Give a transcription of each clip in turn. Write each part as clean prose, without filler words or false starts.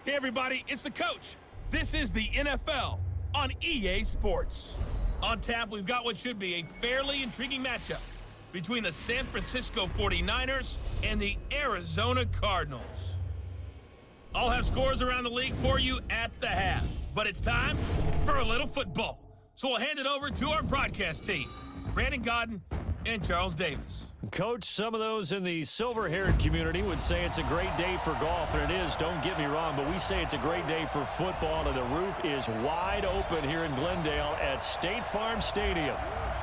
Hey everybody, it's the coach. This is the NFL on EA Sports. On tap, we've got what should be a fairly intriguing matchup between the San Francisco 49ers and the Arizona Cardinals. I'll have scores around the league for you at the half, but it's time for a little football. So we'll hand it over to our broadcast team, Brandon Godden and Charles Davis. Coach, some of those in the silver-haired community would say it's a great day for golf, and it is, don't get me wrong, but we say it's a great day for football, and the roof is wide open here in Glendale at State Farm Stadium.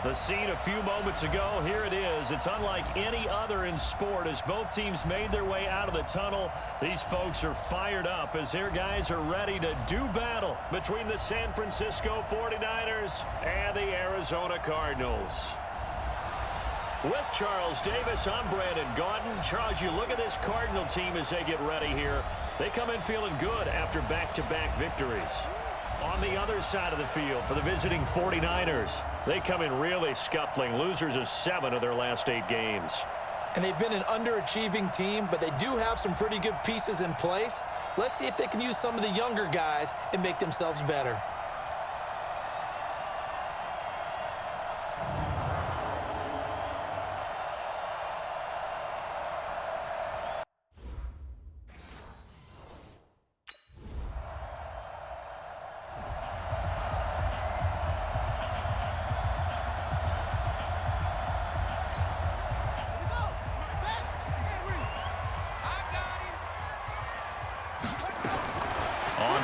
The scene a few moments ago, here it is. It's unlike any other in sport as both teams made their way out of the tunnel. These folks are fired up as their guys are ready to do battle between the San Francisco 49ers and the Arizona Cardinals. With Charles Davis, I'm Brandon Godden. Charles, you look at this Cardinal team as they get ready here. They come in feeling good after back-to-back victories. On the other side of the field for the visiting 49ers, they come in really scuffling, losers of 7 of their last 8 games. And they've been an underachieving team, but they do have some pretty good pieces in place. Let's see if they can use some of the younger guys and make themselves better.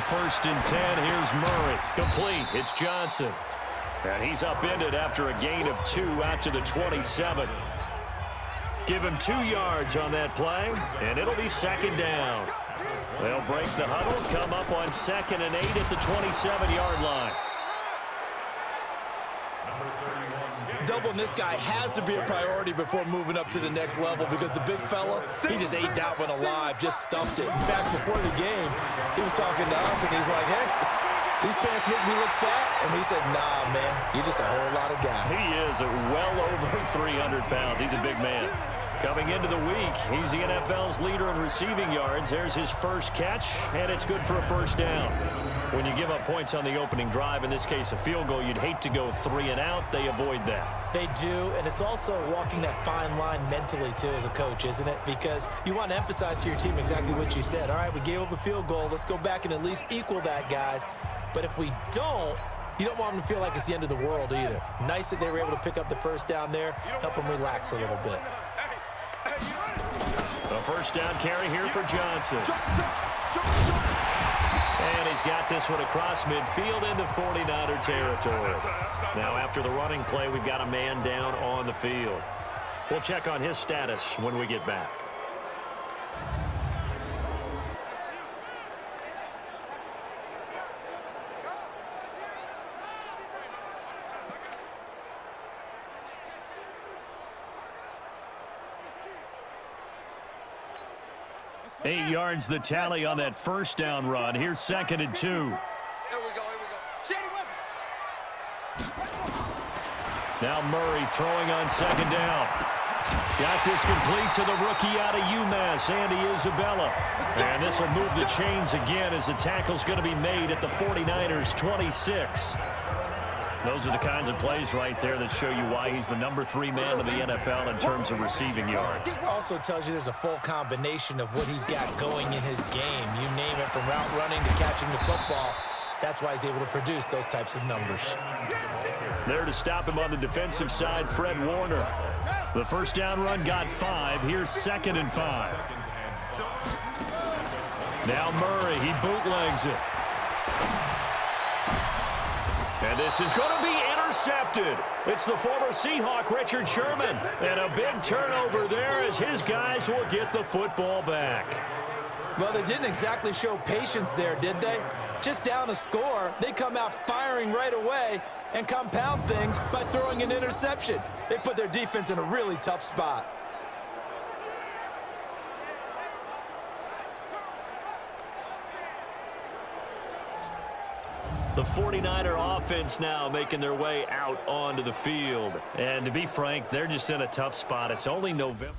First and 10, here's Murray. Complete, it's Johnson. And he's upended after a gain of 2 out to the 27. Give him 2 yards on that play, and it'll be second down. They'll break the huddle, come up on 2nd and 8 at the 27-yard line. Doubling this guy has to be a priority before moving up to the next level because the big fella, he just ate that one alive, just stuffed it. In fact, before the game, he was talking to us, and he's like, hey, these pants make me look fat. And we said, nah, man, you're just a whole lot of guy. He is well over 300 pounds. He's a big man. Coming into the week, he's the NFL's leader in receiving yards. There's his first catch, and it's good for a first down. When you give up points on the opening drive, in this case a field goal, you'd hate to go 3 and out. They avoid that. They do, and it's also walking that fine line mentally, too, as a coach, isn't it? Because you want to emphasize to your team exactly what you said. All right, we gave up a field goal. Let's go back and at least equal that, guys. But if we don't, you don't want them to feel like it's the end of the world either. Nice that they were able to pick up the first down there, help them relax a little bit. A first down carry here for Johnson. And he's got this one across midfield into 49er territory. Now after the running play, we've got a man down on the field. We'll check on his status when we get back. Eight yards the tally on that first down run. Here's 2nd and 2. Here we go. Shady weapon. Now Murray throwing on 2nd down. Got this complete to the rookie out of UMass, Andy Isabella. And this will move the chains again as the tackle's going to be made at the 49ers 26. Those are the kinds of plays right there that show you why he's the number 3 man in the NFL in terms of receiving yards. Also tells you there's a full combination of what he's got going in his game. You name it, from route running to catching the football. That's why he's able to produce those types of numbers. There to stop him on the defensive side, Fred Warner. The first down run got 5. Here's 2nd and 5. Now Murray, he bootlegs it. And this is going to be intercepted. It's the former Seahawk, Richard Sherman. And a big turnover there as his guys will get the football back. Well, they didn't exactly show patience there, did they? Just down a score, they come out firing right away and compound things by throwing an interception. They put their defense in a really tough spot. The 49er offense now making their way out onto the field. And to be frank, they're just in a tough spot. It's only November.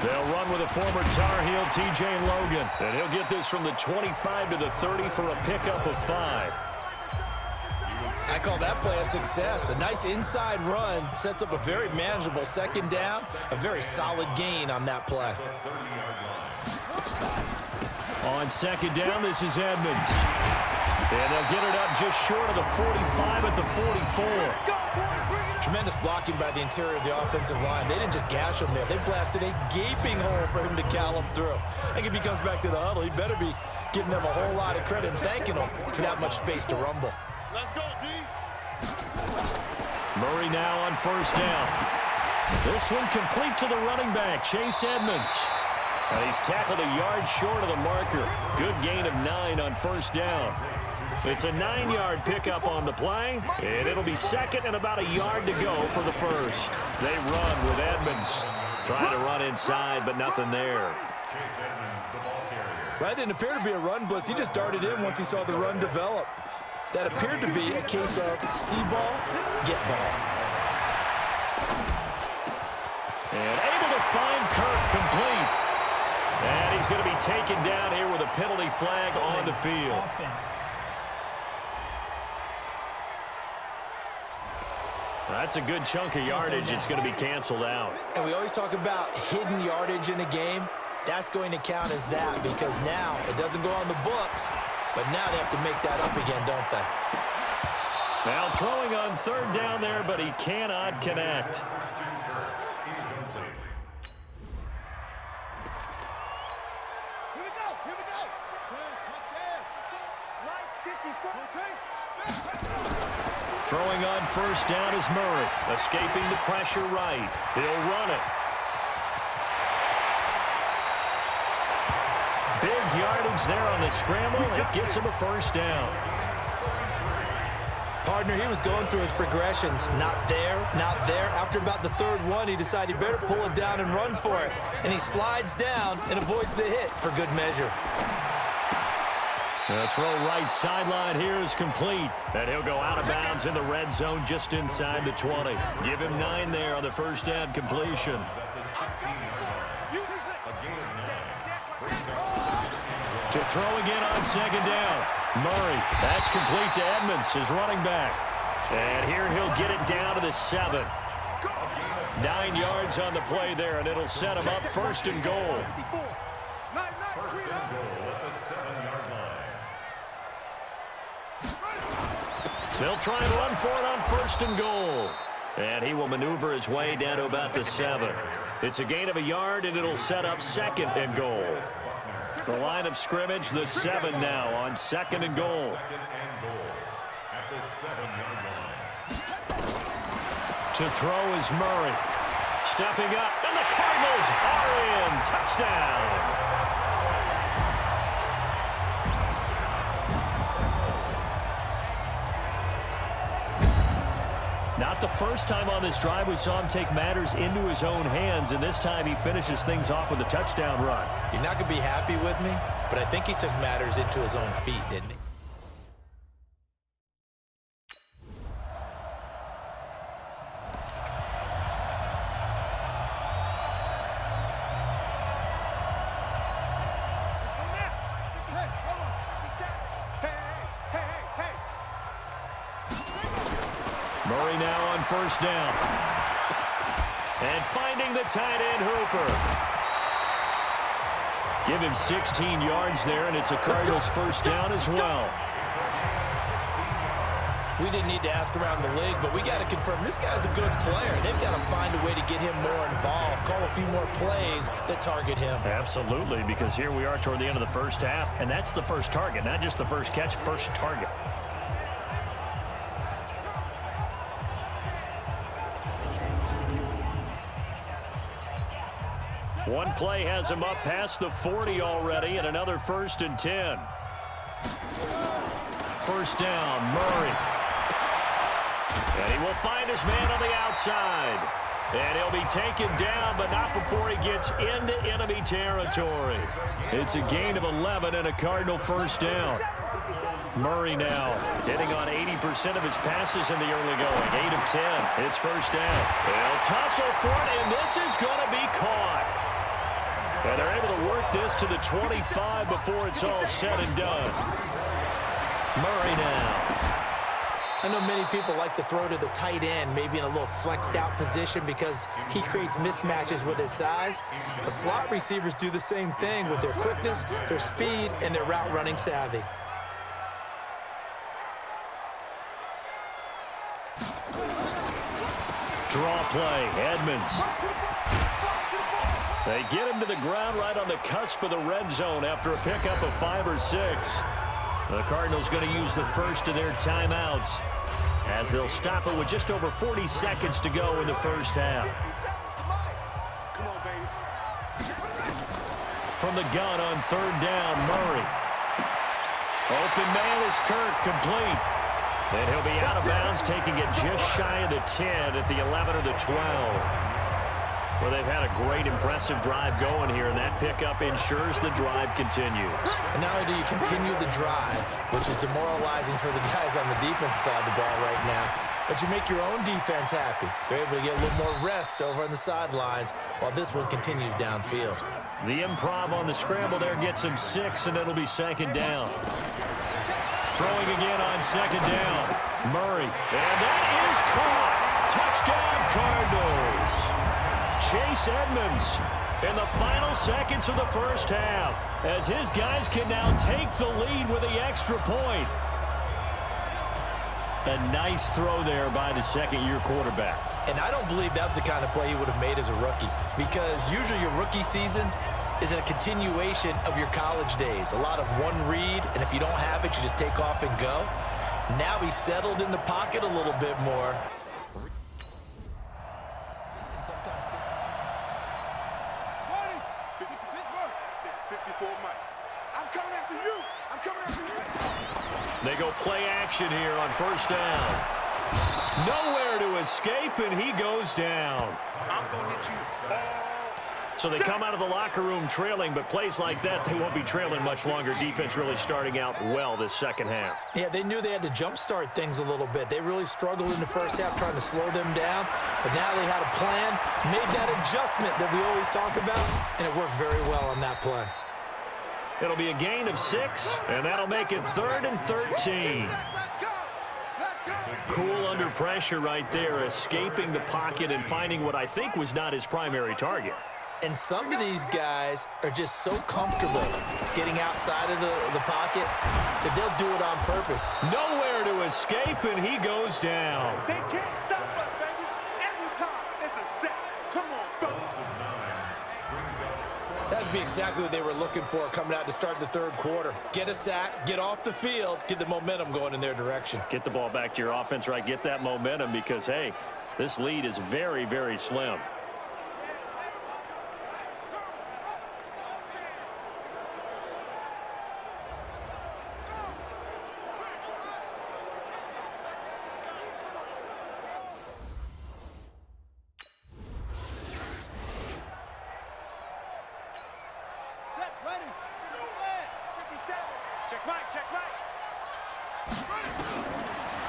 They'll run with a former Tar Heel, T.J. Logan. And he'll get this from the 25 to the 30 for a pickup of 5. I call that play a success. A nice inside run sets up a very manageable second down. A very solid gain on that play. On second down, this is Edmonds. And they'll get it up just short of the 45 at the 44. Tremendous blocking by the interior of the offensive line. They didn't just gash him there. They blasted a gaping hole for him to gallop through. I think if he comes back to the huddle, he better be giving them a whole lot of credit and thanking them for that much space to rumble. Let's go, D. Murray now on first down. This one complete to the running back, Chase Edmonds. He's tackled a yard short of the marker. Good gain of 9 on first down. It's a 9-yard pickup on the play, and it'll be second and about a yard to go for the first. They run with Edmonds. Trying to run inside, but nothing there. That didn't appear to be a run blitz. He just darted in once he saw the run develop. That appeared to be a case of see ball, get ball. And able to find Kirk complete. And he's going to be taken down here with a penalty flag on the field. That's a good chunk of yardage. It's going to be canceled out. And we always talk about hidden yardage in a game. That's going to count as that because now it doesn't go on the books, but now they have to make that up again, don't they? Now throwing on third down there, but he cannot connect. Throwing on first down is Murray. Escaping the pressure right. He'll run it. Big yardage there on the scramble. It gets him a first down. Partner, he was going through his progressions. Not there, not there. After about the third one, he decided he better pull it down and run for it. And he slides down and avoids the hit for good measure. The throw right sideline here is complete. And he'll go out of bounds in the red zone just inside the 20. Give him 9 there on the first down completion. To throw again on second down. Murray, that's complete to Edmonds, his running back. And here he'll get it down to the 7. 9 yards on the play there, and it'll set him up first and goal. They'll try and run for it on first and goal. And he will maneuver his way down to about the 7. It's a gain of a yard, and it'll set up second and goal. The line of scrimmage, the 7 now on second and goal. To throw is Murray. Stepping up, and the Cardinals are in. Touchdown. Not the first time on this drive we saw him take matters into his own hands, and this time he finishes things off with a touchdown run. You're not going to be happy with me, but I think he took matters into his own feet, didn't he? Murray now on first down. And finding the tight end, Hooper. Give him 16 yards there, and it's a Cardinals first down as well. We didn't need to ask around the league, but we got to confirm this guy's a good player. They've got to find a way to get him more involved, call a few more plays that target him. Absolutely, because here we are toward the end of the first half, and that's the first target, not just the first catch, first target. One play has him up past the 40 already, and another 1st and 10. First down, Murray. And he will find his man on the outside. And he'll be taken down, but not before he gets into enemy territory. It's a gain of 11 and a Cardinal first down. Murray now hitting on 80% of his passes in the early going. 8 of 10. It's first down. They'll tussle for it, and this is going to be caught. And they're able to work this to the 25 before it's all said and done. Murray now. I know many people like to throw to the tight end, maybe in a little flexed out position because he creates mismatches with his size. But slot receivers do the same thing with their quickness, their speed, and their route running savvy. Draw play, Edmonds. They get him to the ground right on the cusp of the red zone after a pickup of 5 or 6. The Cardinals going to use the first of their timeouts as they'll stop it with just over 40 seconds to go in the first half. From the gun on 3rd down, Murray. Open man is Kirk, complete. And he'll be out of bounds, taking it just shy of the 10 at the 11 or the 12. Well, they've had a great, impressive drive going here, and that pickup ensures the drive continues. And not only do you continue the drive, which is demoralizing for the guys on the defensive side of the ball right now, but you make your own defense happy. They're able to get a little more rest over on the sidelines while this one continues downfield. The improv on the scramble there gets him 6, and it'll be 2nd down. Throwing again on 2nd down. Murray. And that is caught. Touchdown, Cardinals. Chase Edmonds in the final seconds of the first half as his guys can now take the lead with the extra point. A nice throw there by the second-year quarterback. And I don't believe that was the kind of play he would have made as a rookie, because usually your rookie season is a continuation of your college days. A lot of one read, and if you don't have it, you just take off and go. Now he's settled in the pocket a little bit more. They go play action here on 1st down. Nowhere to escape, and he goes down. I'm going to hit you all. So they come out of the locker room trailing, but plays like that, they won't be trailing much longer. Defense really starting out well this second half. Yeah, they knew they had to jumpstart things a little bit. They really struggled in the first half trying to slow them down, but now they had a plan, made that adjustment that we always talk about, and it worked very well on that play. It'll be a gain of 6, and that'll make it 3rd and 13. Cool under pressure right there, escaping the pocket and finding what I think was not his primary target. And some of these guys are just so comfortable getting outside of the pocket that they'll do it on purpose. Nowhere to escape, and he goes down. They can't stop us, baby. Every time it's a set. Come on, fellas. That'd be exactly what they were looking for coming out to start the 3rd quarter. Get a sack, get off the field, get the momentum going in their direction. Get the ball back to your offense, right? Get that momentum because, hey, this lead is very, very slim.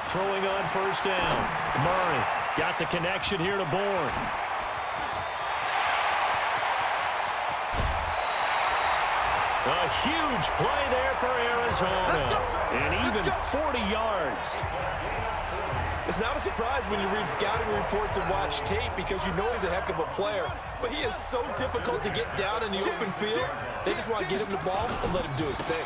Throwing on 1st down. Murray got the connection here to Bourne. A huge play there for Arizona. And even 40 yards. It's not a surprise when you read scouting reports and watch tape because you know he's a heck of a player. But he is so difficult to get down in the open field. They just want to get him the ball and let him do his thing.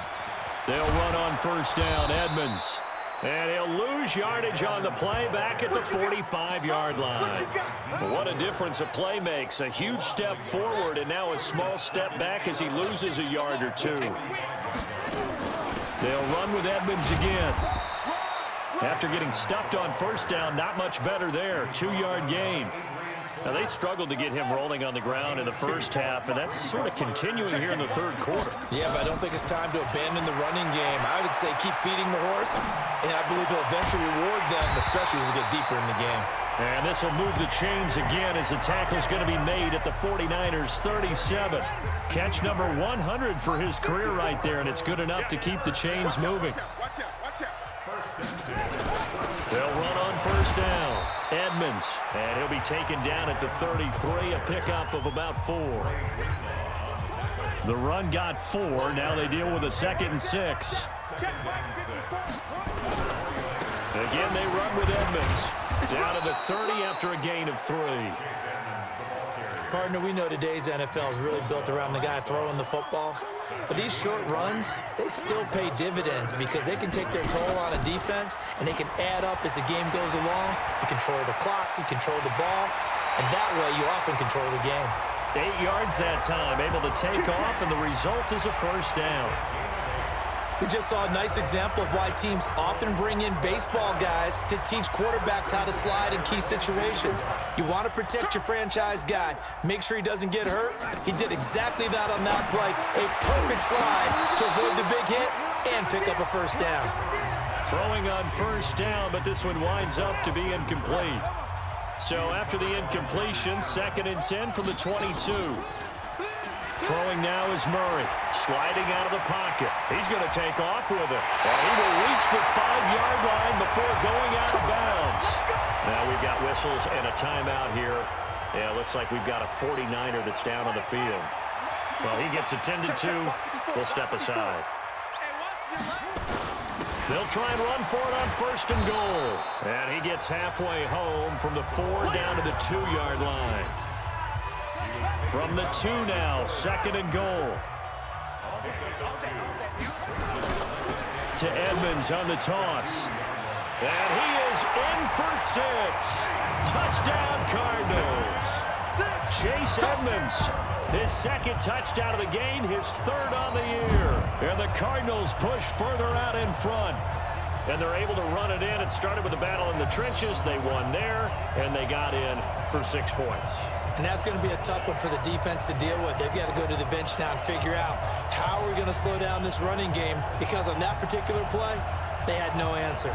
They'll run on 1st down, Edmonds. And he'll lose yardage on the play back at the 45-yard line. What a difference a play makes. A huge step forward and now a small step back as he loses a yard or 2. They'll run with Edmonds again. After getting stuffed on 1st down, not much better there. 2-yard gain. Now, they struggled to get him rolling on the ground in the first half, and that's sort of continuing here in the 3rd quarter. Yeah, but I don't think it's time to abandon the running game. I would say keep feeding the horse, and I believe he'll eventually reward them, especially as we get deeper in the game. And this will move the chains again as the tackle's going to be made at the 49ers' 37. Catch number 100 for his career right there, and it's good enough to keep the chains moving. They'll run on 1st down. Edmonds, and he'll be taken down at the 33, a pickup of about 4. The run got 4. Now they deal with a 2nd and 6. Again, they run with Edmonds. Down to the 30 after a gain of 3. Partner, we know today's NFL is really built around the guy throwing the football. But these short runs, they still pay dividends because they can take their toll on a defense and they can add up as the game goes along. You control the clock, you control the ball, and that way you often control the game. 8 yards that time, able to take off, and the result is a first down. We just saw a nice example of why teams often bring in baseball guys to teach quarterbacks how to slide in key situations. You want to protect your franchise guy. Make sure he doesn't get hurt. He did exactly that on that play. A perfect slide to avoid the big hit and pick up a first down. Throwing on first down, but this one winds up to be incomplete. So after the incompletion, 2nd and 10 from the 22. Throwing now is Murray, sliding out of the pocket. He's going to take off with it. And he will reach the 5-yard line before going out of bounds. Now we've got whistles and a timeout here. Yeah, looks like we've got a 49er that's down on the field. Well, he gets attended to. We'll step aside. They'll try and run for it on 1st and goal. And he gets halfway home from the 4 down to the 2-yard line. From the 2 now, 2nd and goal. To Edmonds on the toss. And he is in for 6. Touchdown, Cardinals. Chase Edmonds, his 2nd touchdown of the game, his 3rd on the year. And the Cardinals push further out in front. And they're able to run it in. It started with a battle in the trenches. They won there, and they got in for 6 points. And that's going to be a tough one for the defense to deal with. They've got to go to the bench now and figure out how we're going to slow down this running game, because on that particular play, they had no answer.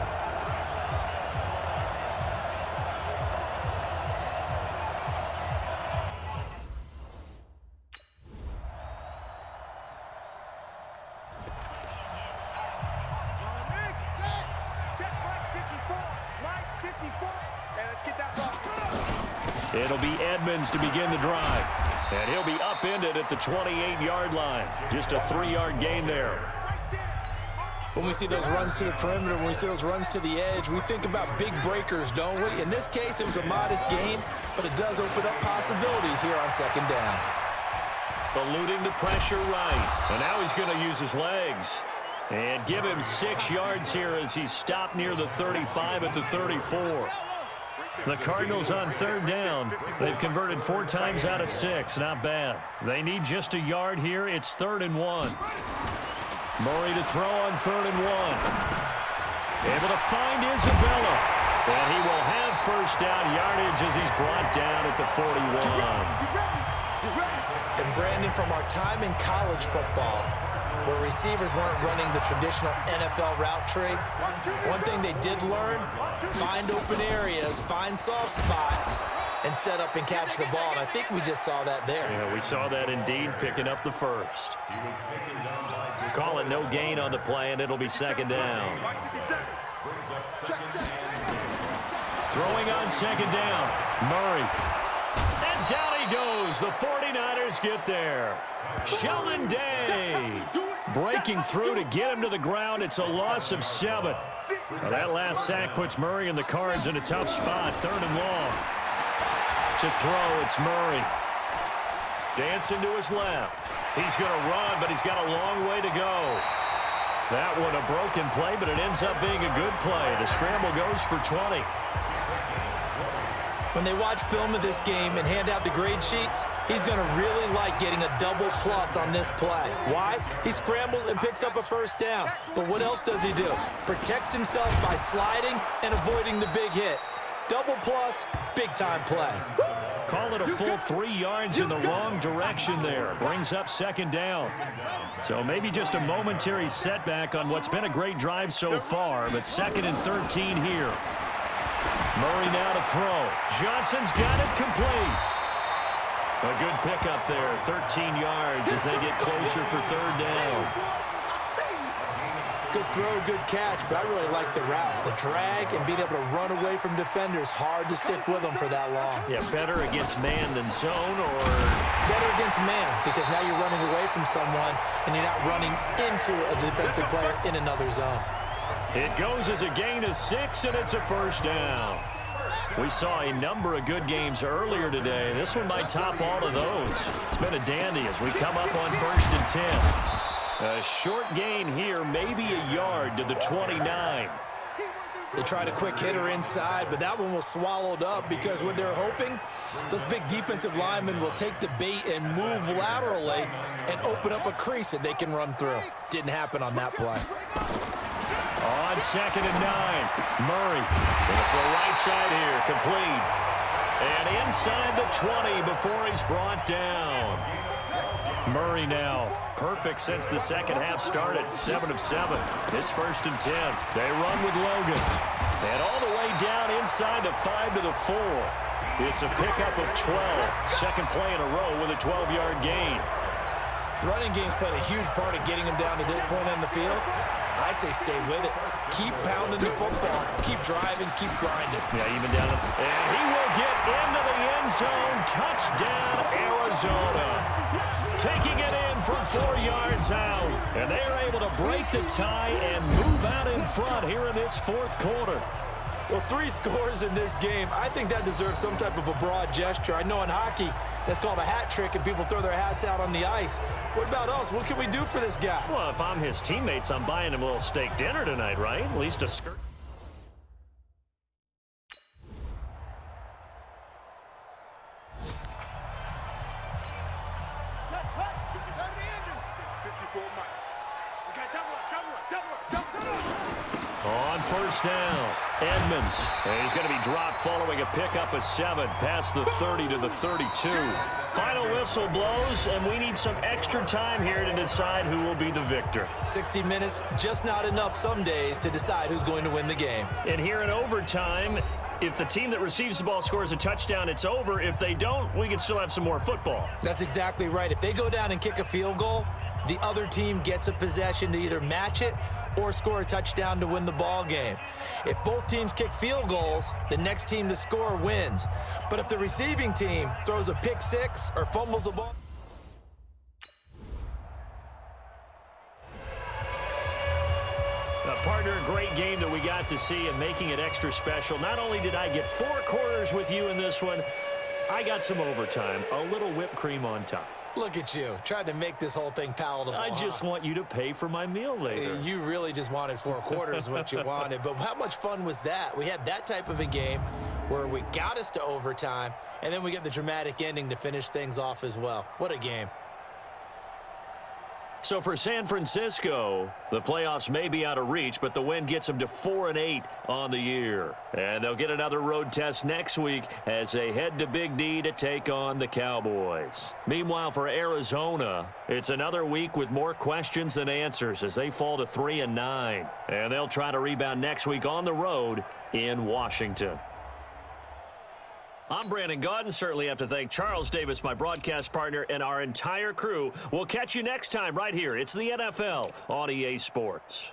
It'll be Edmonds to begin the drive. And he'll be upended at the 28-yard line. Just a 3-yard gain there. When we see those runs to the perimeter, when we see those runs to the edge, we think about big breakers, don't we? In this case, it was a modest gain, but it does open up possibilities here on 2nd down. Eluding the pressure right. And now he's going to use his legs. And give him 6 yards here as he's stopped near the 35 at the 34. The Cardinals on 3rd down. They've converted 4 times out of 6. Not bad. They need just a yard here. It's 3rd and 1. Murray to throw on 3rd and 1. Able to find Isabella. And he will have first down yardage as he's brought down at the 41. And Brandon, from our time in college football, where receivers weren't running the traditional NFL route tree, one thing they did learn, find open areas, find soft spots, and set up and catch the ball. And I think we just saw that there. Yeah, we saw that indeed, picking up the first. Call it no gain on the play, and it'll be 2nd down. Throwing on 2nd down, Murray. And down he goes. The 49ers get there. Sheldon Day breaking through to get him to the ground. It's a loss of 7. Well, that last sack puts Murray and the Cards in a tough spot. 3rd and long. To throw, it's Murray. Dancing to his left. He's going to run, but he's got a long way to go. That one a broken play, but it ends up being a good play. The scramble goes for 20. When they watch film of this game and hand out the grade sheets, he's going to really like getting a double plus on this play. Why? He scrambles and picks up a first down. But what else does he do? Protects himself by sliding and avoiding the big hit. Double plus, big-time play. Call it a full 3 yards in the wrong direction there. Brings up 2nd down. So maybe just a momentary setback on what's been a great drive so far, but 2nd and 13 here. Murray now to throw. Johnson's got it complete. A good pickup there, 13 yards as they get closer for 3rd down. Good throw, good catch, but I really like the route. The drag and being able to run away from defenders, hard to stick with them for that long. Yeah, better against man than zone, or better against man, because now you're running away from someone and you're not running into a defensive player in another zone. It goes as a gain of 6, and it's a first down. We saw a number of good games earlier today. This one might top all of those. It's been a dandy as we come up on 1st and 10. A short gain here, maybe a yard to the 29. They tried a quick hitter inside, but that one was swallowed up because what they're hoping, those big defensive linemen will take the bait and move laterally and open up a crease that they can run through. Didn't happen on that play. On 2nd and 9, Murray goes to the right side here, complete. And inside the 20 before he's brought down. Murray now perfect since the second half started, 7 of 7. It's 1st and 10. They run with Logan. And all the way down inside the 5 to the 4. It's a pickup of 12. Second play in a row with a 12-yard gain. The running game's played a huge part in getting them down to this point on the field. I say stay with it. Keep pounding the football. Keep driving. Keep grinding. Yeah, even down. And he will get into the end zone. Touchdown, Arizona. Taking it in from 4 yards out. And they are able to break the tie and move out in front here in this 4th quarter. Well, 3 scores in this game. I think that deserves some type of a broad gesture. I know in hockey, that's called a hat trick, and people throw their hats out on the ice. What about us? What can we do for this guy? Well, if I'm his teammates, I'm buying him a little steak dinner tonight, right? At least a skirt. On 1st down, Edmonds. And he's going to be dropped following a pickup of 7 past the 30 to the 32. Final whistle blows, and we need some extra time here to decide who will be the victor. 60 minutes, just not enough some days to decide who's going to win the game. And here in overtime, if the team that receives the ball scores a touchdown, it's over. If they don't, we can still have some more football. That's exactly right. If they go down and kick a field goal, the other team gets a possession to either match it or score a touchdown to win the ball game. If both teams kick field goals, the next team to score wins. But if the receiving team throws a pick 6 or fumbles the ball... Partner, a great game that we got to see and making it extra special. Not only did I get 4 quarters with you in this one, I got some overtime, a little whipped cream on top. Look at you, trying to make this whole thing palatable. I just want you to pay for my meal later. You really just wanted 4 quarters what you wanted. But how much fun was that? We had that type of a game where we got us to overtime, and then we get the dramatic ending to finish things off as well. What a game. So for San Francisco, the playoffs may be out of reach, but the win gets them to 4-8 on the year. And they'll get another road test next week as they head to Big D to take on the Cowboys. Meanwhile, for Arizona, it's another week with more questions than answers as they fall to 3-9. And they'll try to rebound next week on the road in Washington. I'm Brandon Gaudin. Certainly have to thank Charles Davis, my broadcast partner, and our entire crew. We'll catch you next time right here. It's the NFL on EA Sports.